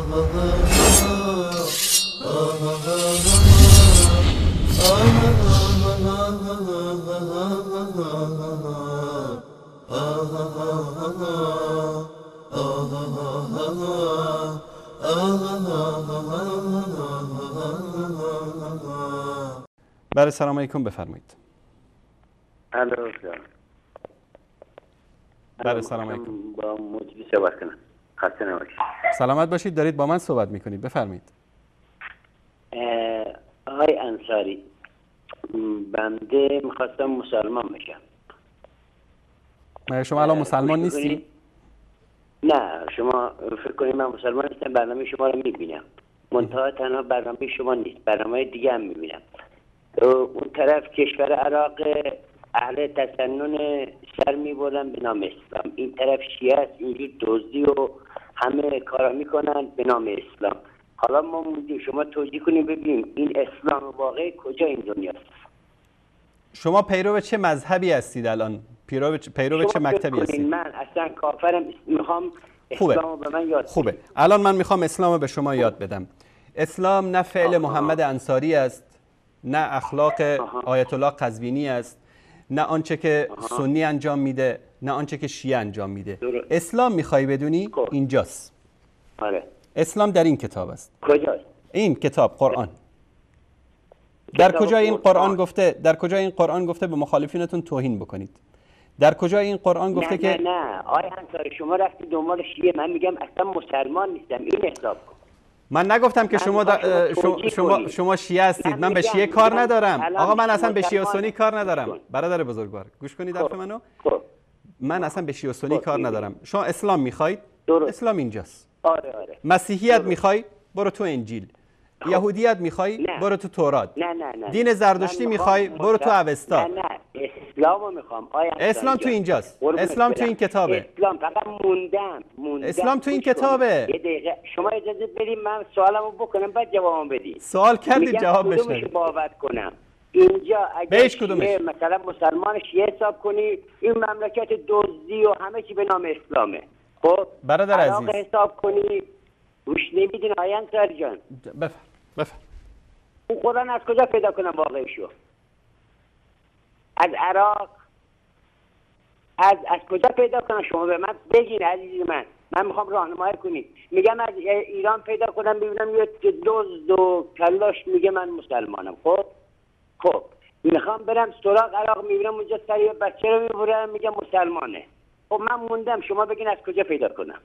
بله سلام علیکم، بفرمایید. الو. بله سلام علیکم. با مجری صحبت کنم. خسته نباشید. سلامت باشید. دارید با من صحبت میکنید، بفرمایید. آقای انصاری، بنده میخواستم مسلمان بشم. شما الان مسلمان نیستی؟ نه، شما فکر کنید من مسلمان نیستم. برنامه شما رو میبینم، منتها تنها برنامه شما نیست، برنامه دیگه هم میبینم. اون طرف کشور عراق اهل تسنن سر میبرن به نام اسلام، این طرف شیعه است، اینجور دزدی و همه کارا میکنن به نام اسلام. حالا ما موندیم شما توجیه کنیم ببینیم این اسلام واقعی کجا این دنیاست. شما پیرو چه مذهبی هستید الان؟ پیرو چه مکتبی هستید؟ من اصلا کافرم، میخوام اسلامو به من یاد بدید. خوبه. الان من میخوام اسلامو به شما یاد بدم. اسلام نه فعل محمد انصاری است، نه اخلاق آیت الله قزوینی است، نه آنچه که سنی انجام میده، نه آنچه که شیعه انجام میده. اسلام میخوای بدونی؟ اینجاست. آره. اسلام در این کتاب است. کجاست؟ این کتاب قرآن. در کجا این قرآن گفته؟ در کجا این قرآن گفته به مخالفینتون توهین بکنید؟ در کجا این قرآن گفته که نه آقای انصاری شما رفتی دنبال شیعه، من میگم اصلا مسلمان نیستم، این حساب کن. من نگفتم که شما شیعه هستید. من به شیعه کار ندارم. آقا من اصلا به شیعه و سنی کار ندارم. برادر بزرگوار گوش کنید حرف منو. من اصلا به شیعه و سنی کار ندارم. شما اسلام میخواید؟ اسلام اینجاست. آره. مسیحیت میخوای؟ برو تو انجیل. یهودیت میخوای؟ برو تو تورات. نه. دین زردشتی میخوای؟ برو تو اوستا. نه اسلامو میخوام. اسلام تو اینجاست. اسلام تو این کتابه. اسلام فقط موندم. اسلام تو این کتابه. یه دقیقه شما اجازه بدید من سوالمو بکنم بعد جوابمو بدید. سوال کردید جواب بشنوید. باور کنم اینجا اگه کدومش؟ مثلا مسلمان شیعه حساب کنی این مملکت دزدی و همه چی به نام اسلامه. خب برادر عزیز حساب کنی روش نمیدین آقای انصاری جان. بفرم. اون قرآن از کجا پیدا کنم واقعیشو؟ از عراق؟ از کجا پیدا کنم؟ شما به من بگین عزیزی من میخوام راهنمایی کنی. میگم از ایران پیدا کنم ببینم یه دزد و کلاش میگه من مسلمانم. خب میخوام برم سراغ عراق، میبینم اونجا سریع بچه رو میبرم میگه مسلمانه. خب من موندم، شما بگین از کجا پیدا کنم؟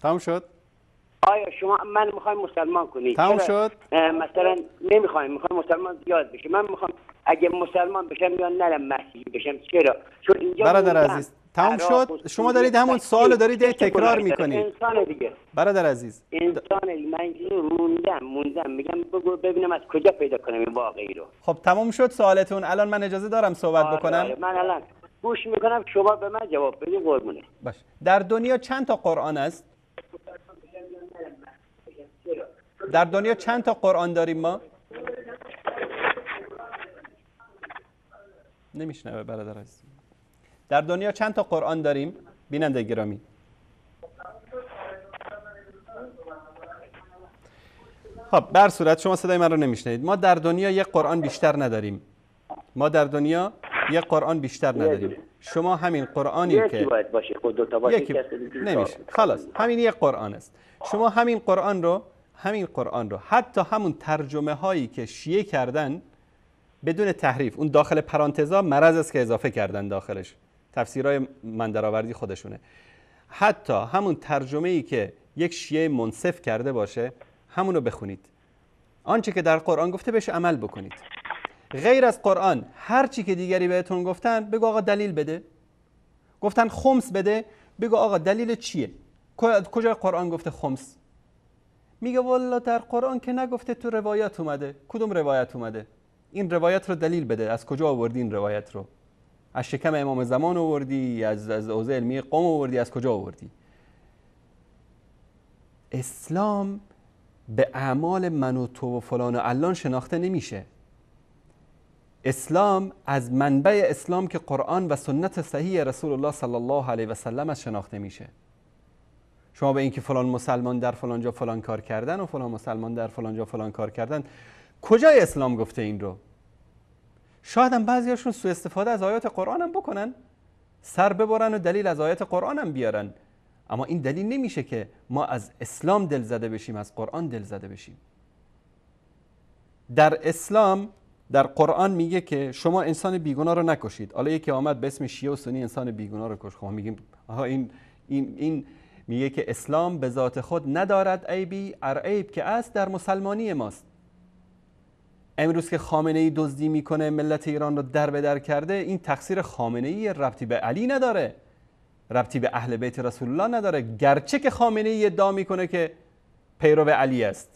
تمام شد؟ آیا شما من میخوایم مسلمان کنی؟ تمام شد؟ مثلا میخوایم مسلمان زیاد بشه. من میخوام اگه مسلمان بشم یا نرم مسیحی بشم. چرا؟ چون اینجا برادر عزیز تمام شد. شما دارید همون سوالو دارید تکرار میکنید. انسان دیگه. برادر عزیز انسان من موندم میگم بگو ببینم از کجا پیدا کنم این واقعی رو. خب تمام شد سوالتون. الان من اجازه دارم صحبت بکنم؟ من الان گوش میکنم، شما به من جواب بدید قربونه. باش. در دنیا چند تا قرآن است؟ در دنیا چند تا قرآن داریم ما؟ نمیشنوه برادر عزیز. در دنیا چند تا قرآن داریم؟ بیننده گرامی خب بر صورت شما صدای من رو نمیشنید. ما در دنیا یک قرآن بیشتر نداریم. شما همین قرآنی که یکی باید باشه، خود دو تا باشه نمیشه. خلاص همین یک قرآن است. شما همین قرآن رو حتی همون ترجمه هایی که شیعه کردن بدون تحریف، اون داخل پرانتزا مرض است که اضافه کردن داخلش، تفسیرهای من درآوردی خودشونه، حتی همون ترجمه‌ای که یک شیعه منصف کرده باشه همون رو بخونید. آنچه که در قرآن گفته بهش عمل بکنید. غیر از قرآن هر چی که دیگری بهتون گفتن بگو آقا دلیل بده. گفتن خمس بده، بگو آقا دلیل چیه؟ کجا قرآن گفته خمس؟ میگه والا در قرآن که نگفته، تو روایات اومده. کدوم روایت اومده؟ این روایت رو دلیل بده. از کجا آوردی این روایت رو؟ از شکم امام زمان آوردی؟ از حوزه علمی قم آوردی؟ از کجا آوردی؟ اسلام به اعمال من و تو و فلان و علان شناخته نمیشه. اسلام از منبع اسلام که قرآن و سنت صحیح رسول الله صلی الله علیه و سلم شناخته میشه. شما به اینکه فلان مسلمان در فلان جا فلان کار کردن و فلان مسلمان در فلان جا فلان کار کردن، کجای اسلام گفته این رو؟ شاید هم بعضیاشون سوء استفاده از آیات قرآن هم بکنن، سر ببرن و دلیل از آیات قرآن هم بیارن، اما این دلیل نمیشه که ما از اسلام دل زده بشیم، از قرآن دل زده بشیم. در اسلام، در قرآن میگه که شما انسان بیگناه رو نکشید. حالا یکی آمد به اسم شیعه و سنی انسان بیگناه رو کشت. خب میگیم آها این میگه که اسلام به ذات خود ندارد عیبی، عیب که است در مسلمانی ماست. امروز که خامنه‌ای دزدی میکنه ملت ایران رو در به در کرده، این تقصیر خامنه‌ای، ربطی به علی نداره، ربطی به اهل بیت رسول الله نداره، گرچه که خامنه‌ای ادعا میکنه که پیرو علی است،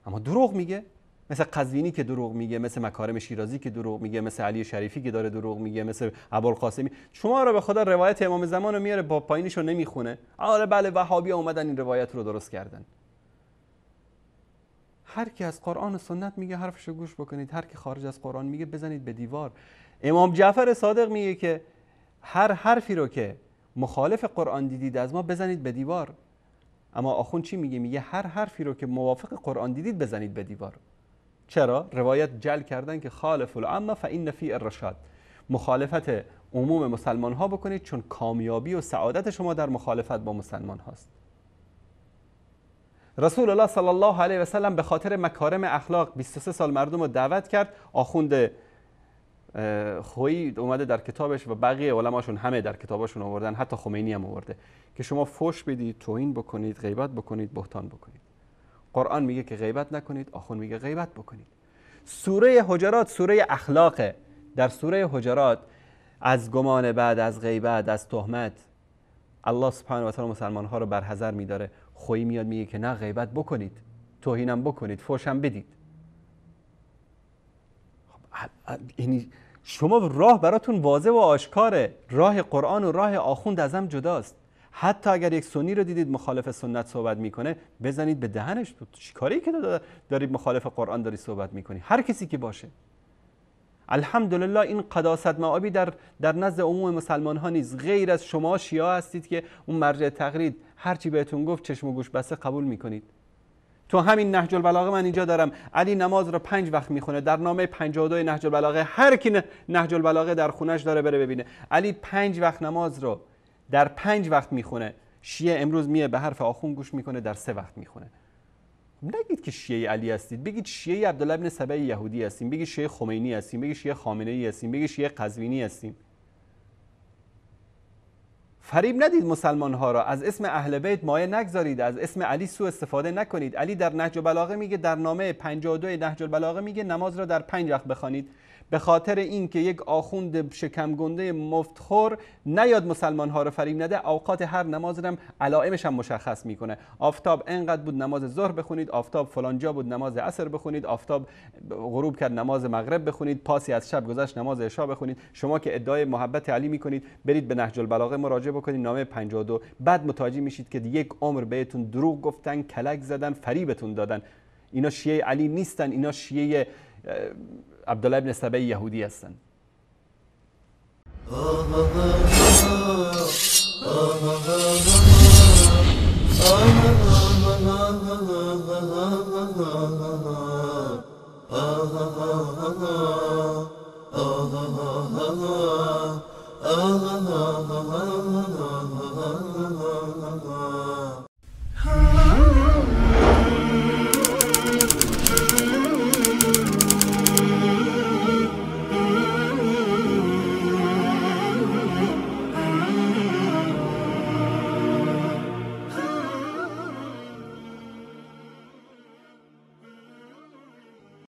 اما دروغ میگه. مثل قزوینی که دروغ میگه، مثل مکارم شیرازی که دروغ میگه، مثل علی شریفی که داره دروغ میگه، مثل ابوالقاسمی. شما رو به خدا روایت امام زمان رو میاره با پایینش رو نمیخونه. آره بله وهابی اومدن این روایت رو درست کردن. هر کی از قرآن و سنت میگه حرفشو گوش بکنید، هر کی خارج از قرآن میگه بزنید به دیوار. امام جعفر صادق میگه که هر حرفی رو که مخالف قرآن دیدید از ما بزنید به دیوار. اما آخوند چی میگه؟ میگه هر حرفی رو که موافق قرآن دیدید بزنید به دیوار. چرا؟ روایت جل کردن که خالف العامه فإن فی الرشاد، مخالفت عموم مسلمان ها بکنید چون کامیابی و سعادت شما در مخالفت با مسلمان هاست. رسول الله صلی الله علیه و سلم به خاطر مکارم اخلاق 23 سال مردم رو دعوت کرد. آخوند خویی اومده در کتابش و بقیه علماشون همه در کتاباشون آوردن، حتی خمینی هم آورده که شما فحش بدید، توهین بکنید، غیبت بکنید، بهتان بکنید. قرآن میگه که غیبت نکنید، آخوند میگه غیبت بکنید. سوره حجرات سوره اخلاقه. در سوره حجرات از گمان بعد، از غیبت، از تهمت الله سبحانه و تعالی مسلمان ها رو برحذر میداره. خویی میاد میگه که نه غیبت بکنید، توهینم بکنید، فحشم بدید. یعنی شما راه براتون واضح و آشکاره، راه قرآن و راه آخوند از هم جداست. حتی اگر یک سنی رو دیدید مخالف سنت صحبت میکنه بزنید به دهنش. تو چیکاری که دارید مخالف قرآن داری صحبت میکنی؟ هر کسی که باشه. الحمدلله این قداست مآبی در نزد عموم مسلمان ها نیست، غیر از شما شیعه هستید که اون مرجع تقلید هر چی بهتون گفت چشم و گوش بسته قبول میکنید. تو همین نهج البلاغه من اینجا دارم، علی نماز رو 5 وقت میخونه. در نامه 52 نهج البلاغه هر کی نهج البلاغه در خونش داره بره ببینه. علی 5 وقت نماز رو در 5 وقت میخونه. شیعه امروز میه به حرف آخوند گوش میکنه، در 3 وقت میخونه. نگید که شیعه علی هستید، بگید شیعه عبدالله ابن سبع یهودی هستیم، بگید شیعه خمینی هستیم، بگید شیعه خامنه‌ای هستیم، بگید شیعه قزوینی هستیم. فریب ندید مسلمان ها را، از اسم اهل بیت مایه نگذارید، از اسم علی سوء استفاده نکنید. علی در نهج البلاغه میگه، در نامه 52 نهج البلاغه میگه نماز را در 5 وقت بخوانید. به خاطر این که یک آخوند شکم گنده مفتخور نیاد مسلمان ها رو فریب نده، اوقات هر نماز هم علائمش هم مشخص میکنه. آفتاب انقدر بود نماز ظهر بخونید، آفتاب فلان جا بود نماز عصر بخونید، آفتاب غروب کرد نماز مغرب بخونید، پاسی از شب گذشت نماز عشا بخونید. شما که ادعای محبت علی میکنید برید به نهج البلاغه مراجعه بکنید، نامه 52. بعد متوجه میشید که یک عمر بهتون دروغ گفتن، کلک زدن، فریبتون دادن. اینا شیعه علی نیستن، اینا شیعه عبدالله ابن سبع یهودی هستن.